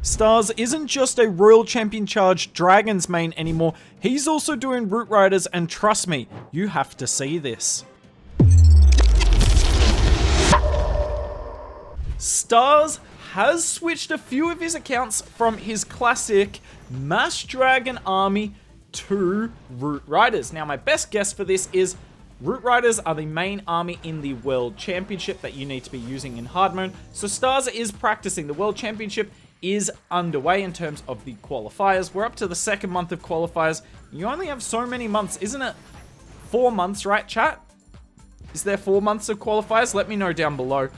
Stars isn't just a Royal Champion Charge Dragons main anymore, he's also doing Root Riders, and trust me, you have to see this. Stars has switched a few of his accounts from his classic Mass Dragon army to Root Riders. Now my best guess for this is Root Riders are the main army in the World Championship that you need to be using in hard mode. So Stars is practicing. The World Championship is underway in terms of the qualifiers. We're up to the second month of qualifiers. You only have so many months, isn't it? 4 months, right, chat? Is there 4 months of qualifiers? Let me know down below.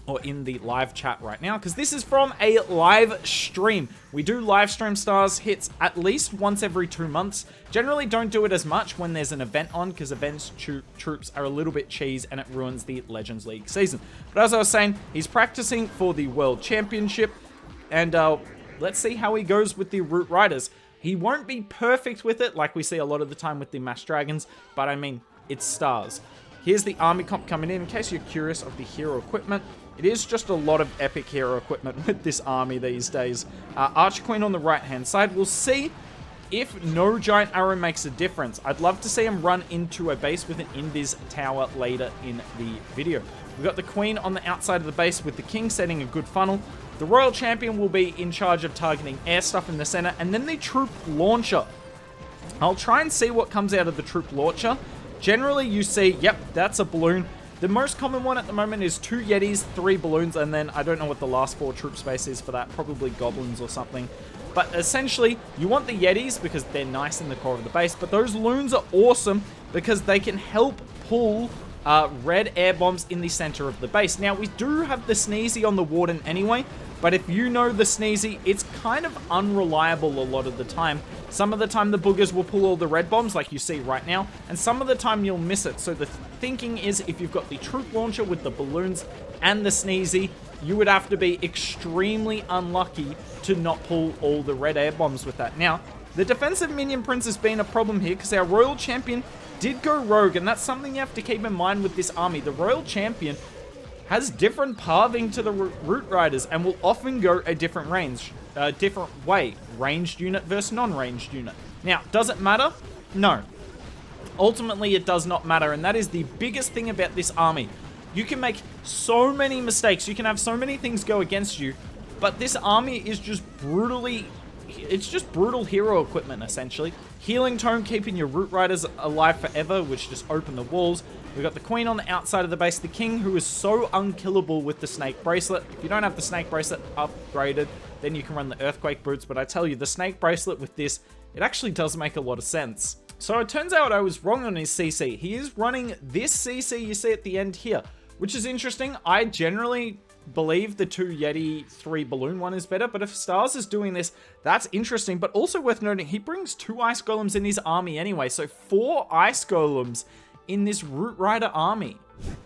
Or in the live chat right now, because this is from a live stream. We do live stream Stars hits at least once every 2 months. Generally don't do it as much when there's an event on, because events troops are a little bit cheese and it ruins the Legends League season. But as I was saying, he's practicing for the World Championship, and let's see how he goes with the Root Riders. He won't be perfect with it like we see a lot of the time with the Mass Dragons, but I mean, it's Stars. Here's the army comp coming in case you're curious of the hero equipment. It is just a lot of epic hero equipment with this army these days. Archer Queen on the right-hand side. We'll see if no Giant Arrow makes a difference. I'd love to see him run into a base with an Invis tower later in the video. We've got the Queen on the outside of the base with the King setting a good funnel. The Royal Champion will be in charge of targeting air stuff in the center. And then the Troop Launcher. I'll try and see what comes out of the Troop Launcher. Generally, you see, yep, that's a balloon. The most common one at the moment is 2 Yetis, 3 balloons, and then I don't know what the last 4 troop space is for that, probably goblins or something. But essentially, you want the Yetis because they're nice in the core of the base, but those loons are awesome because they can help pull red air bombs in the center of the base. Now, we do have the Sneezy on the Warden anyway, but if you know the Sneezy, it's kind of unreliable a lot of the time. Some of the time the boogers will pull all the red bombs like you see right now, and some of the time you'll miss it. So the thinking is if you've got the Troop Launcher with the balloons and the Sneezy, you would have to be extremely unlucky to not pull all the red air bombs with that. Now, the defensive minion prince has been a problem here because our Royal Champion did go rogue, and that's something you have to keep in mind with this army. The Royal Champion has different pathing to the Root Riders and will often go a different way. Ranged unit versus non-ranged unit. Now, does it matter? No. Ultimately, it does not matter, and that is the biggest thing about this army. You can make so many mistakes, you can have so many things go against you, but this army is just brutally... It's just brutal hero equipment, essentially. Healing Tome, keeping your Root Riders alive forever, which just open the walls. We've got the Queen on the outside of the base. The King, who is so unkillable with the Snake Bracelet. If you don't have the Snake Bracelet upgraded, then you can run the Earthquake Boots. But I tell you, the Snake Bracelet with this, it actually does make a lot of sense. So it turns out I was wrong on his CC. He is running this CC you see at the end here, which is interesting. I generally believe the 2 Yeti 3 balloon one is better, but if Stars is doing this, that's interesting. But also worth noting, he brings 2 ice golems in his army anyway, so 4 ice golems in this Root Rider army.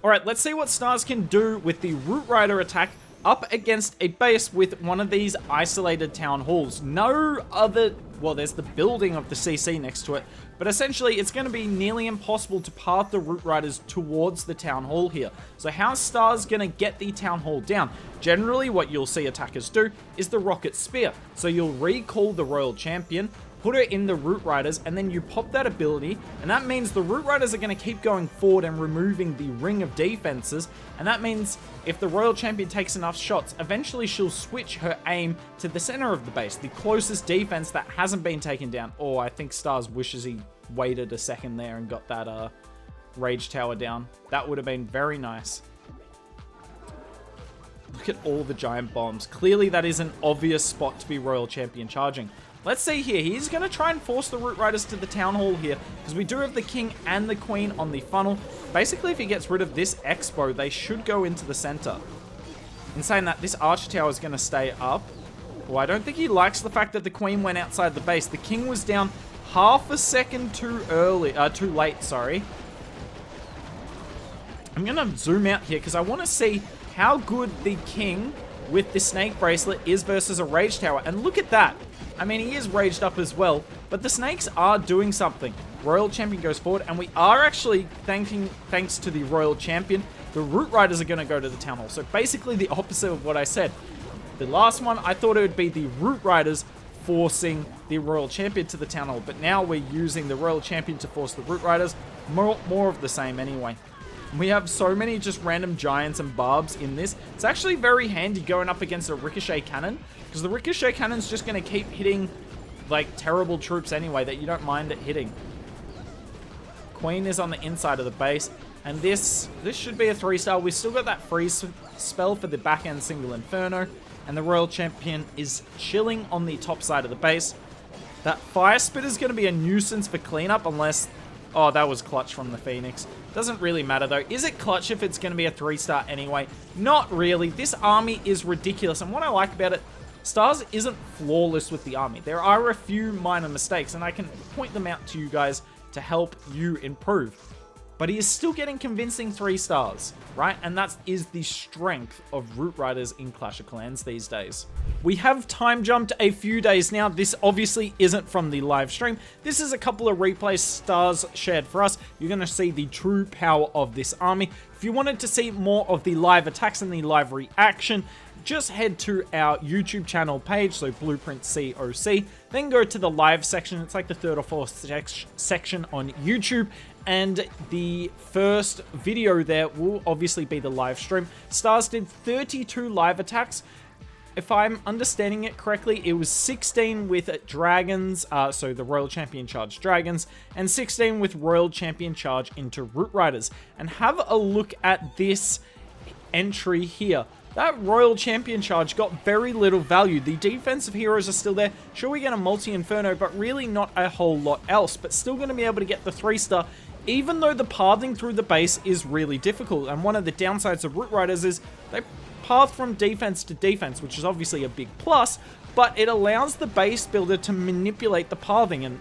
Alright, let's see what Stars can do with the Root Rider attack up against a base with one of these isolated town halls. No other... Well, there's the building of the CC next to it, but essentially it's going to be nearly impossible to path the Root Riders towards the town hall here. So how's Stars going to get the town hall down? Generally, what you'll see attackers do is the Rocket Spear. So you'll recall the Royal Champion, put it in the Root Riders, and then you pop that ability, and that means the Root Riders are going to keep going forward and removing the ring of defenses, and that means if the Royal Champion takes enough shots, eventually she'll switch her aim to the center of the base, the closest defense that hasn't been taken down. Oh, I think Stars wishes he waited a second there and got that Rage Tower down. That would have been very nice. Look at all the giant bombs. Clearly that is an obvious spot to be Royal Champion charging. Let's see here. He's going to try and force the Root Riders to the Town Hall here, because we do have the King and the Queen on the funnel. Basically, if he gets rid of this Expo, they should go into the center. In saying that, this Archer Tower is going to stay up. Well, I don't think he likes the fact that the Queen went outside the base. The King was down half a second too late, sorry. I'm going to zoom out here, because I want to see how good the King with the Snake Bracelet is versus a Rage Tower. And look at that. I mean, he is raged up as well, but the snakes are doing something. Royal Champion goes forward, and we are actually, thanks to the Royal Champion, the Root Riders are going to go to the Town Hall. So basically the opposite of what I said. the last one, I thought it would be the Root Riders forcing the Royal Champion to the Town Hall. But now we're using the Royal Champion to force the Root Riders. More of the same anyway. We have so many just random giants and barbs in this. It's actually very handy going up against a Ricochet Cannon, because the Ricochet Cannon's just going to keep hitting like terrible troops anyway that you don't mind it hitting. Queen is on the inside of the base, and this should be a 3-star. We've still got that freeze spell for the back end single Inferno, and the Royal Champion is chilling on the top side of the base. That Fire Spit is going to be a nuisance for cleanup unless... Oh, that was clutch from the Phoenix. Doesn't really matter though. Is it clutch if it's going to be a 3-star anyway? Not really. This army is ridiculous, and what I like about it, Stars isn't flawless with the army. There are a few minor mistakes, and I can point them out to you guys to help you improve. But he is still getting convincing 3-stars, right? And that is the strength of Root Riders in Clash of Clans these days. We have time jumped a few days now. This obviously isn't from the live stream. This is a couple of replay Stars shared for us. You're going to see the true power of this army. If you wanted to see more of the live attacks and the live reaction, just head to our YouTube channel page, so Blueprint COC, then go to the live section. It's like the third or fourth section on YouTube, and the first video there will obviously be the live stream. Stars did 32 live attacks. If I'm understanding it correctly, it was 16 with dragons, so the Royal Champion Charge dragons, and 16 with Royal Champion Charge into Root Riders. And have a look at this entry here. That Royal Champion Charge got very little value. The defensive heroes are still there. Sure, we get a multi-inferno, but really not a whole lot else. But still going to be able to get the 3-star, even though the pathing through the base is really difficult. And one of the downsides of Root Riders is they path from defense to defense, which is obviously a big plus, but it allows the base builder to manipulate the pathing, and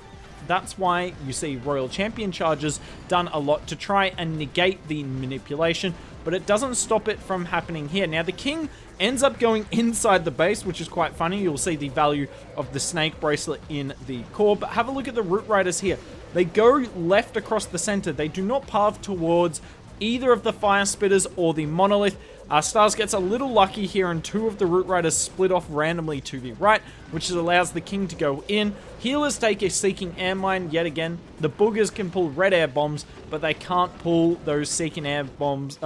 that's why you see Royal Champion Charges done a lot to try and negate the manipulation, but it doesn't stop it from happening here. Now, the King ends up going inside the base, which is quite funny. You'll see the value of the Snake Bracelet in the core, but have a look at the Root Riders here. They go left across the center. They do not path towards either of the Fire Spitters or the Monolith. Stars gets a little lucky here, and 2 of the Root Riders split off randomly to the right, which allows the King to go in. Healers take a Seeking Air Mine yet again. The Boogers can pull Red Air Bombs, but they can't pull those Seeking Air Mines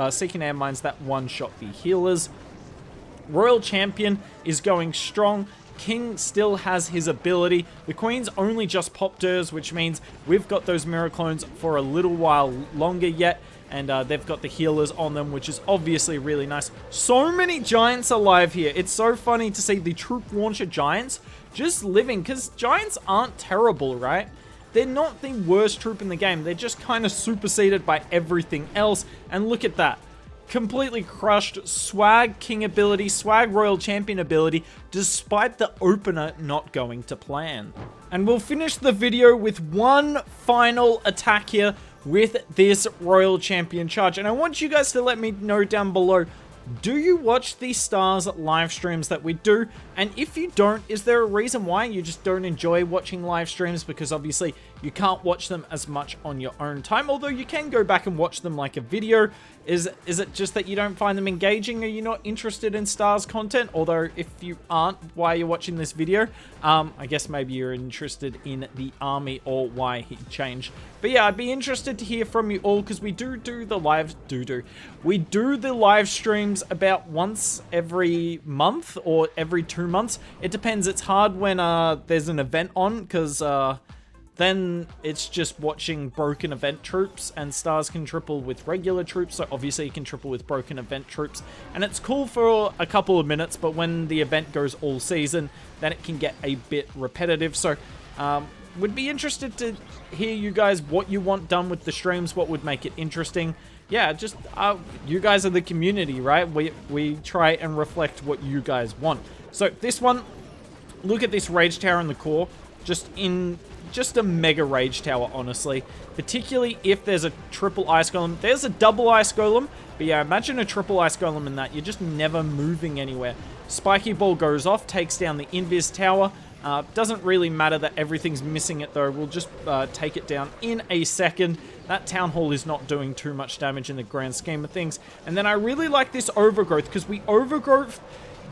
that one-shot the healers. Royal Champion is going strong. King still has his ability. The Queen's only just popped hers, which means we've got those Mirror Clones for a little while longer yet. And they've got the healers on them, which is obviously really nice. So many giants alive here. It's so funny to see the troop launcher giants just living, because giants aren't terrible, right? They're not the worst troop in the game. They're just kind of superseded by everything else. And look at that. Completely crushed. Swag King ability, Swag Royal Champion ability, despite the opener not going to plan. And we'll finish the video with one final attack here with this Royal Champion Charge. And I want you guys to let me know down below, do you watch the Stars live streams that we do? And if you don't, is there a reason why you just don't enjoy watching live streams? Because obviously you can't watch them as much on your own time, although you can go back and watch them like a video. Is it just that you don't find them engaging? Are you not interested in Stars content? Although if you aren't, why you're watching this video, I guess maybe you're interested in the army or why he changed. But yeah, I'd be interested to hear from you all, because we do the live streams about once every month or every 2 months. It depends. It's hard when there's an event on, because then it's just watching broken event troops, and Stars can triple with regular troops, so obviously you can triple with broken event troops, and it's cool for a couple of minutes, but when the event goes all season, then it can get a bit repetitive. So would be interested to hear you guys what you want done with the streams, what would make it interesting. Yeah, just you guys are the community, right? We try and reflect what you guys want. So this one, look at this Rage Tower in the core, just a mega Rage Tower, honestly. Particularly if there's a triple Ice Golem. There's a double Ice Golem, but yeah, imagine a triple Ice Golem in that. You're just never moving anywhere. Spiky Ball goes off, takes down the Invis Tower. Doesn't really matter that everything's missing it though. We'll just take it down in a second. That Town Hall is not doing too much damage in the grand scheme of things. And then I really like this Overgrowth, because we Overgrowth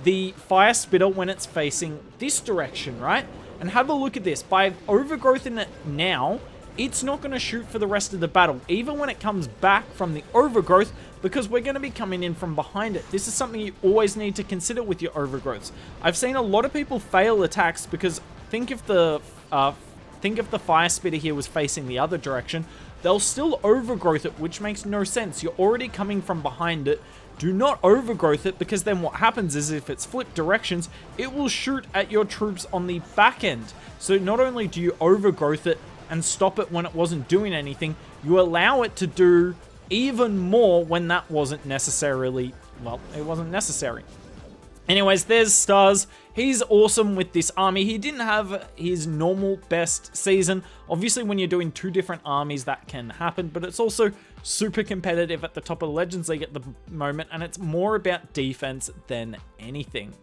the fire spitter when it's facing this direction, right? And have a look at this. By overgrowthing it now, it's not going to shoot for the rest of the battle, even when it comes back from the overgrowth, because we're going to be coming in from behind it. This is something you always need to consider with your overgrowths. I've seen a lot of people fail attacks because think if the fire spitter here was facing the other direction, they'll still overgrowth it, which makes no sense. You're already coming from behind it. Do not overgrowth it, because then what happens is if it's flipped directions, it will shoot at your troops on the back end. So not only do you overgrowth it and stop it when it wasn't doing anything, you allow it to do even more when that wasn't necessarily, well, it wasn't necessary. Anyways, there's Stars. He's awesome with this army. He didn't have his normal best season. Obviously, when you're doing two different armies, that can happen, but it's also super competitive at the top of the Legends League at the moment, and it's more about defense than anything.